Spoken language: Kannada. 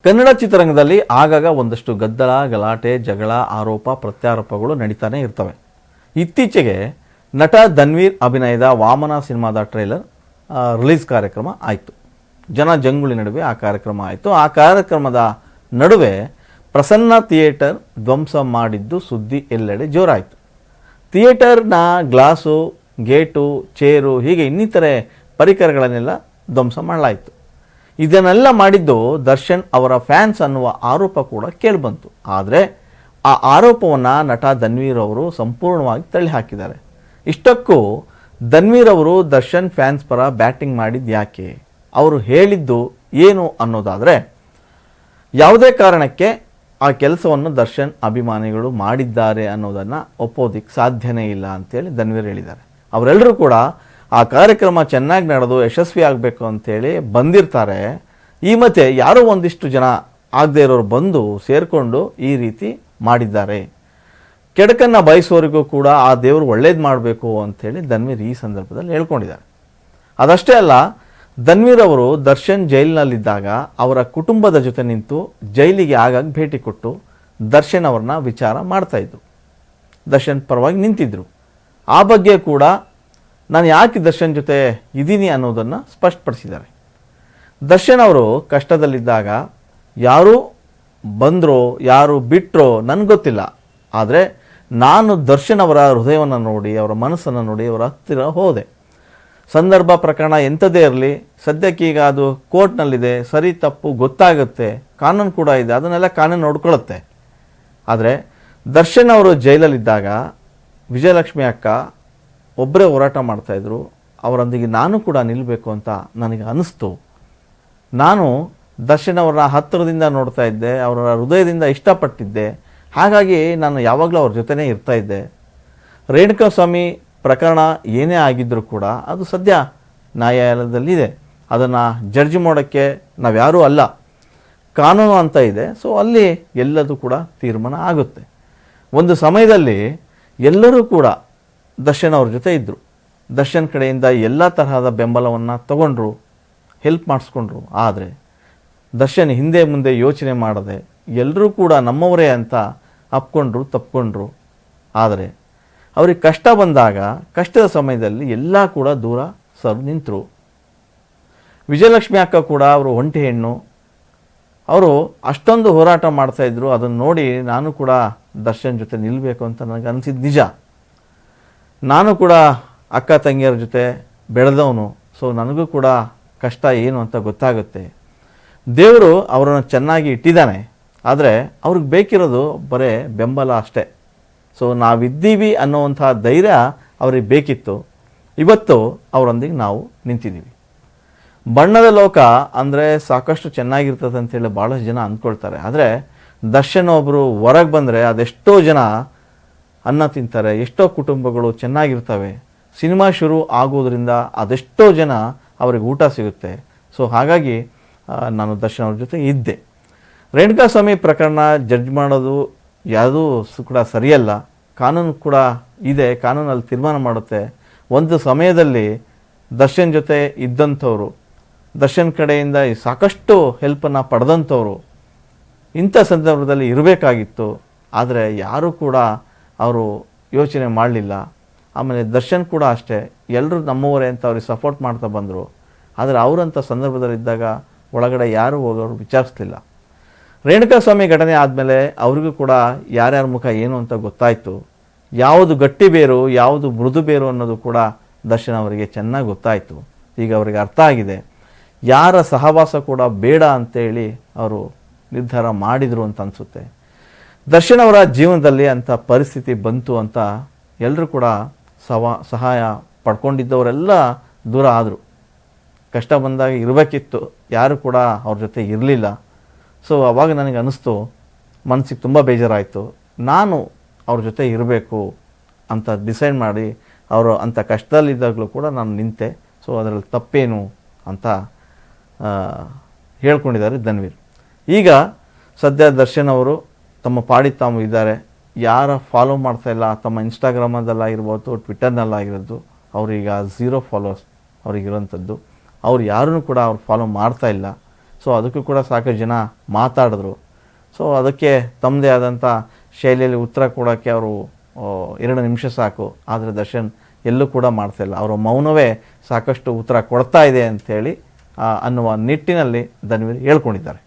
ಕನ್ನಡ ಚಿತ್ರರಂಗದಲ್ಲಿ ಆಗಾಗ ಒಂದಷ್ಟು ಗದ್ದಲ, ಗಲಾಟೆ, ಜಗಳ, ಆರೋಪ ಪ್ರತ್ಯಾರೋಪಗಳು ನಡೀತಾನೆ ಇರ್ತವೆ. ಇತ್ತೀಚೆಗೆ ನಟ ಧನ್ವೀರ್ ಅಭಿನಯದ ವಾಮನ ಸಿನಿಮಾದ ಟ್ರೈಲರ್ ರಿಲೀಸ್ ಕಾರ್ಯಕ್ರಮ ಆಯಿತು. ಜನ ಜಂಗುಳಿ ನಡುವೆ ಆ ಕಾರ್ಯಕ್ರಮ ಆಯಿತು. ಆ ಕಾರ್ಯಕ್ರಮದ ನಡುವೆ ಪ್ರಸನ್ನ ಥಿಯೇಟರ್ ಧ್ವಂಸ ಮಾಡಿದ್ದು ಸುದ್ದಿ ಎಲ್ಲೆಡೆ ಜೋರಾಯಿತು. ಥಿಯೇಟರ್ನ ಗ್ಲಾಸು, ಗೇಟು, ಚೇರು ಹೀಗೆ ಇನ್ನಿತರೆ ಪರಿಕರಗಳನ್ನೆಲ್ಲ ಧ್ವಂಸ ಮಾಡಲಾಯಿತು. ಇದನ್ನೆಲ್ಲ ಮಾಡಿದ್ದು ದರ್ಶನ್ ಅವರ ಫ್ಯಾನ್ಸ್ ಅನ್ನುವ ಆರೋಪ ಕೂಡ ಕೇಳಿಬಂತು. ಆದರೆ ಆ ಆರೋಪವನ್ನು ನಟ ಧನ್ವೀರ್ ಅವರು ಸಂಪೂರ್ಣವಾಗಿ ತಳ್ಳಿ ಹಾಕಿದ್ದಾರೆ. ಇಷ್ಟಕ್ಕೂ ಧನ್ವೀರ್ ಅವರು ದರ್ಶನ್ ಫ್ಯಾನ್ಸ್ ಪರ ಬ್ಯಾಟಿಂಗ್ ಮಾಡಿದ್ದು ಯಾಕೆ, ಅವರು ಹೇಳಿದ್ದು ಏನು ಅನ್ನೋದಾದರೆ, ಯಾವುದೇ ಕಾರಣಕ್ಕೆ ಆ ಕೆಲಸವನ್ನು ದರ್ಶನ್ ಅಭಿಮಾನಿಗಳು ಮಾಡಿದ್ದಾರೆ ಅನ್ನೋದನ್ನು ಒಪ್ಪೋದಿಕ್ಕೆ ಸಾಧ್ಯನೇ ಇಲ್ಲ ಅಂತೇಳಿ ಧನ್ವೀರ್ ಹೇಳಿದ್ದಾರೆ. ಅವರೆಲ್ಲರೂ ಕೂಡ ಆ ಕಾರ್ಯಕ್ರಮ ಚೆನ್ನಾಗಿ ನಡೆದು ಯಶಸ್ವಿ ಆಗಬೇಕು ಅಂತೇಳಿ ಬಂದಿರ್ತಾರೆ. ಈ ಮಧ್ಯೆ ಯಾರೋ ಒಂದಿಷ್ಟು ಜನ ಆಗದೇ ಇರೋರು ಬಂದು ಸೇರಿಕೊಂಡು ಈ ರೀತಿ ಮಾಡಿದ್ದಾರೆ. ಕೆಡಕನ್ನು ಬಯಸೋರಿಗೂ ಕೂಡ ಆ ದೇವರು ಒಳ್ಳೇದು ಮಾಡಬೇಕು ಅಂಥೇಳಿ ಧನ್ವೀರ್ ಈ ಸಂದರ್ಭದಲ್ಲಿ ಹೇಳ್ಕೊಂಡಿದ್ದಾರೆ. ಅದಷ್ಟೇ ಅಲ್ಲ, ಧನ್ವೀರ್ ಅವರು ದರ್ಶನ್ ಜೈಲಿನಲ್ಲಿದ್ದಾಗ ಅವರ ಕುಟುಂಬದ ಜೊತೆ ನಿಂತು ಜೈಲಿಗೆ ಆಗಾಗ ಭೇಟಿ ಕೊಟ್ಟು ದರ್ಶನ್ ಅವ್ರನ್ನ ವಿಚಾರ ಮಾಡ್ತಾಯಿದ್ರು. ದರ್ಶನ್ ಪರವಾಗಿ ನಿಂತಿದ್ದರು. ಆ ಬಗ್ಗೆ ಕೂಡ ನಾನು ಯಾಕೆ ದರ್ಶನ್ ಜೊತೆ ಇದ್ದೀನಿ ಅನ್ನೋದನ್ನು ಸ್ಪಷ್ಟಪಡಿಸಿದ್ದಾರೆ. ದರ್ಶನ್ ಅವರು ಕಷ್ಟದಲ್ಲಿದ್ದಾಗ ಯಾರು ಬಂದರೋ ಯಾರು ಬಿಟ್ಟರೋ ನನಗೆ ಗೊತ್ತಿಲ್ಲ. ಆದರೆ ನಾನು ದರ್ಶನ್ ಅವರ ಹೃದಯವನ್ನು ನೋಡಿ, ಅವರ ಮನಸ್ಸನ್ನು ನೋಡಿ ಅವರ ಹತ್ತಿರ ಹೋದೆ. ಸಂದರ್ಭ ಪ್ರಕರಣ ಎಂಥದೇ ಇರಲಿ, ಸದ್ಯಕ್ಕೀಗ ಅದು ಕೋರ್ಟ್ನಲ್ಲಿದೆ, ಸರಿ ತಪ್ಪು ಗೊತ್ತಾಗುತ್ತೆ, ಕಾನೂನು ಕೂಡ ಇದೆ, ಅದನ್ನೆಲ್ಲ ಕಾನೂನು ನೋಡ್ಕೊಳ್ಳುತ್ತೆ. ಆದರೆ ದರ್ಶನ್ ಅವರು ಜೈಲಲ್ಲಿದ್ದಾಗ ವಿಜಯಲಕ್ಷ್ಮಿ ಅಕ್ಕ ಒಬ್ಬರೇ ಹೋರಾಟ ಮಾಡ್ತಾಯಿದ್ರು. ಅವರೊಂದಿಗೆ ನಾನು ಕೂಡ ನಿಲ್ಲಬೇಕು ಅಂತ ನನಗೆ ಅನ್ನಿಸ್ತು. ನಾನು ದರ್ಶನ್ ಅವರ ಹತ್ತಿರದಿಂದ ನೋಡ್ತಾ ಇದ್ದೆ, ಅವರ ಹೃದಯದಿಂದ ಇಷ್ಟಪಟ್ಟಿದ್ದೆ. ಹಾಗಾಗಿ ನಾನು ಯಾವಾಗಲೂ ಅವ್ರ ಜೊತೆನೇ ಇರ್ತಾಯಿದ್ದೆ. ರೇಣುಕಾಸ್ವಾಮಿ ಪ್ರಕರಣ ಏನೇ ಆಗಿದ್ದರೂ ಕೂಡ ಅದು ಸದ್ಯ ನ್ಯಾಯಾಲಯದಲ್ಲಿದೆ. ಅದನ್ನು ಜಡ್ಜ್ ಮಾಡೋಕ್ಕೆ ನಾವ್ಯಾರೂ ಅಲ್ಲ, ಕಾನೂನು ಅಂತ ಇದೆ. ಸೊ ಅಲ್ಲಿ ಎಲ್ಲದೂ ಕೂಡ ತೀರ್ಮಾನ ಆಗುತ್ತೆ. ಒಂದು ಸಮಯದಲ್ಲಿ ಎಲ್ಲರೂ ಕೂಡ ದರ್ಶನ್ ಅವ್ರ ಜೊತೆ ಇದ್ದರು. ದರ್ಶನ್ ಕಡೆಯಿಂದ ಎಲ್ಲ ತರಹದ ಬೆಂಬಲವನ್ನು ತಗೊಂಡ್ರು, ಹೆಲ್ಪ್ ಮಾಡಿಸ್ಕೊಂಡ್ರು. ಆದರೆ ದರ್ಶನ್ ಹಿಂದೆ ಮುಂದೆ ಯೋಚನೆ ಮಾಡದೆ ಎಲ್ಲರೂ ಕೂಡ ನಮ್ಮವರೇ ಅಂತ ಅಪ್ಕೊಂಡ್ರು, ತಪ್ಕೊಂಡ್ರು. ಆದರೆ ಅವ್ರಿಗೆ ಕಷ್ಟ ಬಂದಾಗ, ಕಷ್ಟದ ಸಮಯದಲ್ಲಿ ಎಲ್ಲ ಕೂಡ ದೂರ ಸರಿದು ನಿಂತರು. ವಿಜಯಲಕ್ಷ್ಮಿ ಅಕ್ಕ ಕೂಡ ಅವರು ಒಂಟಿ ಹೆಣ್ಣು, ಅವರು ಅಷ್ಟೊಂದು ಹೋರಾಟ ಮಾಡ್ತಾಯಿದ್ರು. ಅದನ್ನು ನೋಡಿ ನಾನು ಕೂಡ ದರ್ಶನ್ ಜೊತೆ ನಿಲ್ಲಬೇಕು ಅಂತ ನನಗೆ ಅನಿಸಿದ್ದು ನಿಜ. ನಾನು ಕೂಡ ಅಕ್ಕ ತಂಗಿಯರ ಜೊತೆ ಬೆಳೆದವನು. ಸೊ ನನಗೂ ಕೂಡ ಕಷ್ಟ ಏನು ಅಂತ ಗೊತ್ತಾಗುತ್ತೆ. ದೇವರು ಅವರನ್ನು ಚೆನ್ನಾಗಿ ಇಟ್ಟಿದ್ದಾನೆ. ಆದರೆ ಅವ್ರಿಗೆ ಬೇಕಿರೋದು ಬರೀ ಬೆಂಬಲ ಅಷ್ಟೇ. ಸೊ ನಾವಿದ್ದೀವಿ ಅನ್ನೋವಂಥ ಧೈರ್ಯ ಅವ್ರಿಗೆ ಬೇಕಿತ್ತು. ಇವತ್ತು ಅವರೊಂದಿಗೆ ನಾವು ನಿಂತಿದ್ದೀವಿ. ಬಣ್ಣದ ಲೋಕ ಅಂದರೆ ಸಾಕಷ್ಟು ಚೆನ್ನಾಗಿರ್ತದೆ ಅಂತೇಳಿ ಭಾಳಷ್ಟು ಜನ ಅಂದ್ಕೊಳ್ತಾರೆ. ಆದರೆ ದರ್ಶನ್ ಒಬ್ಬರು ಹೊರಗೆ ಬಂದರೆ ಅದೆಷ್ಟೋ ಜನ ಅನ್ನ ತಿಂತಾರೆ, ಎಷ್ಟೋ ಕುಟುಂಬಗಳು ಚೆನ್ನಾಗಿರ್ತವೆ. ಸಿನಿಮಾ ಶುರು ಆಗೋದ್ರಿಂದ ಅದೆಷ್ಟೋ ಜನ ಅವ್ರಿಗೆ ಊಟ ಸಿಗುತ್ತೆ. ಸೊ ಹಾಗಾಗಿ ನಾನು ದರ್ಶನ್ ಅವ್ರ ಜೊತೆ ಇದ್ದೆ. ರೇಣುಕಾಸ್ವಾಮಿ ಪ್ರಕರಣ ಜಡ್ಜ್ ಮಾಡೋದು ಯಾವುದೂ ಕೂಡ ಸರಿಯಲ್ಲ. ಕಾನೂನು ಕೂಡ ಇದೆ, ಕಾನೂನಲ್ಲಿ ತೀರ್ಮಾನ ಮಾಡುತ್ತೆ. ಒಂದು ಸಮಯದಲ್ಲಿ ದರ್ಶನ್ ಜೊತೆ ಇದ್ದಂಥವ್ರು, ದರ್ಶನ್ ಕಡೆಯಿಂದ ಸಾಕಷ್ಟು ಹೆಲ್ಪನ್ನು ಪಡೆದಂಥವ್ರು ಇಂಥ ಸಂದರ್ಭದಲ್ಲಿ ಇರಬೇಕಾಗಿತ್ತು. ಆದರೆ ಯಾರೂ ಕೂಡ ಅವರು ಯೋಚನೆ ಮಾಡಲಿಲ್ಲ. ಆಮೇಲೆ ದರ್ಶನ್ ಕೂಡ ಅಷ್ಟೇ, ಎಲ್ಲರೂ ನಮ್ಮವರೇ ಅಂತ ಅವ್ರಿಗೆ ಸಪೋರ್ಟ್ ಮಾಡ್ತಾ ಬಂದರು. ಆದರೆ ಅವರಂಥ ಸಂದರ್ಭದಲ್ಲಿದ್ದಾಗ ಒಳಗಡೆ ಯಾರೂ ಹೋಗೋರು ವಿಚಾರಿಸಲಿಲ್ಲ. ರೇಣುಕಾಸ್ವಾಮಿ ಘಟನೆ ಆದಮೇಲೆ ಅವ್ರಿಗೂ ಕೂಡ ಯಾರ್ಯಾರ ಮುಖ ಏನು ಅಂತ ಗೊತ್ತಾಯಿತು. ಯಾವುದು ಗಟ್ಟಿ ಬೇರು, ಯಾವುದು ಮೃದು ಬೇರು ಅನ್ನೋದು ಕೂಡ ದರ್ಶನ್ ಅವರಿಗೆ ಚೆನ್ನಾಗಿ ಗೊತ್ತಾಯಿತು. ಈಗ ಅವರಿಗೆ ಅರ್ಥ ಆಗಿದೆ. ಯಾರ ಸಹವಾಸ ಕೂಡ ಬೇಡ ಅಂತೇಳಿ ಅವರು ನಿರ್ಧಾರ ಮಾಡಿದರು ಅಂತ ಅನಿಸುತ್ತೆ. ದರ್ಶನ್ ಅವರ ಜೀವನದಲ್ಲಿ ಅಂಥ ಪರಿಸ್ಥಿತಿ ಬಂತು ಅಂತ ಎಲ್ಲರೂ ಕೂಡ ಸಹಾಯ ಪಡ್ಕೊಂಡಿದ್ದವರೆಲ್ಲ ದೂರ ಆದರು. ಕಷ್ಟ ಬಂದಾಗ ಇರಬೇಕಿತ್ತು, ಯಾರು ಕೂಡ ಅವ್ರ ಜೊತೆ ಇರಲಿಲ್ಲ. ಸೊ ಆವಾಗ ನನಗೆ ಅನ್ನಿಸ್ತು, ಮನಸ್ಸಿಗೆ ತುಂಬ ಬೇಜಾರಾಯಿತು. ನಾನು ಅವ್ರ ಜೊತೆ ಇರಬೇಕು ಅಂತ ಡಿಸೈಡ್ ಮಾಡಿ ಅವರು ಅಂಥ ಕಷ್ಟದಲ್ಲಿದ್ದಾಗಲೂ ಕೂಡ ನಾನು ನಿಂತೆ. ಸೊ ಅದರಲ್ಲಿ ತಪ್ಪೇನು ಅಂತ ಹೇಳ್ಕೊಂಡಿದ್ದಾರೆ ಧನ್ವೀರ್. ಈಗ ಸದ್ಯ ದರ್ಶನ್ ಅವರು ತಮ್ಮ ಪಾಡಿ ತಾವು ಇದ್ದಾರೆ. ಯಾರ ಫಾಲೋ ಮಾಡ್ತಾಯಿಲ್ಲ, ತಮ್ಮ ಇನ್ಸ್ಟಾಗ್ರಾಮದಲ್ಲಾಗಿರ್ಬೋದು, ಟ್ವಿಟ್ಟರ್ನಲ್ಲಾಗಿರೋದು, ಅವರೀಗ 0 ಫಾಲೋವರ್ಸ್ ಅವರಿಗಿರೋಂಥದ್ದು. ಅವ್ರು ಯಾರನ್ನೂ ಕೂಡ ಅವ್ರು ಫಾಲೋ ಮಾಡ್ತಾಯಿಲ್ಲ. ಸೊ ಅದಕ್ಕೂ ಕೂಡ ಸಾಕಷ್ಟು ಜನ ಮಾತಾಡಿದ್ರು. ಸೊ ಅದಕ್ಕೆ ತಮ್ಮದೇ ಆದಂಥ ಶೈಲಿಯಲ್ಲಿ ಉತ್ತರ ಕೊಡೋಕ್ಕೆ ಅವರು 2 ನಿಮಿಷ ಸಾಕು. ಆದರೆ ದರ್ಶನ್ ಎಲ್ಲೂ ಕೂಡ ಮಾಡ್ತಾಯಿಲ್ಲ. ಅವರ ಮೌನವೇ ಸಾಕಷ್ಟು ಉತ್ತರ ಕೊಡ್ತಾ ಇದೆ ಅಂಥೇಳಿ ಅನ್ನುವ ನಿಟ್ಟಿನಲ್ಲಿ ಧನ್ವೀರ್ ಹೇಳ್ಕೊಂಡಿದ್ದಾರೆ.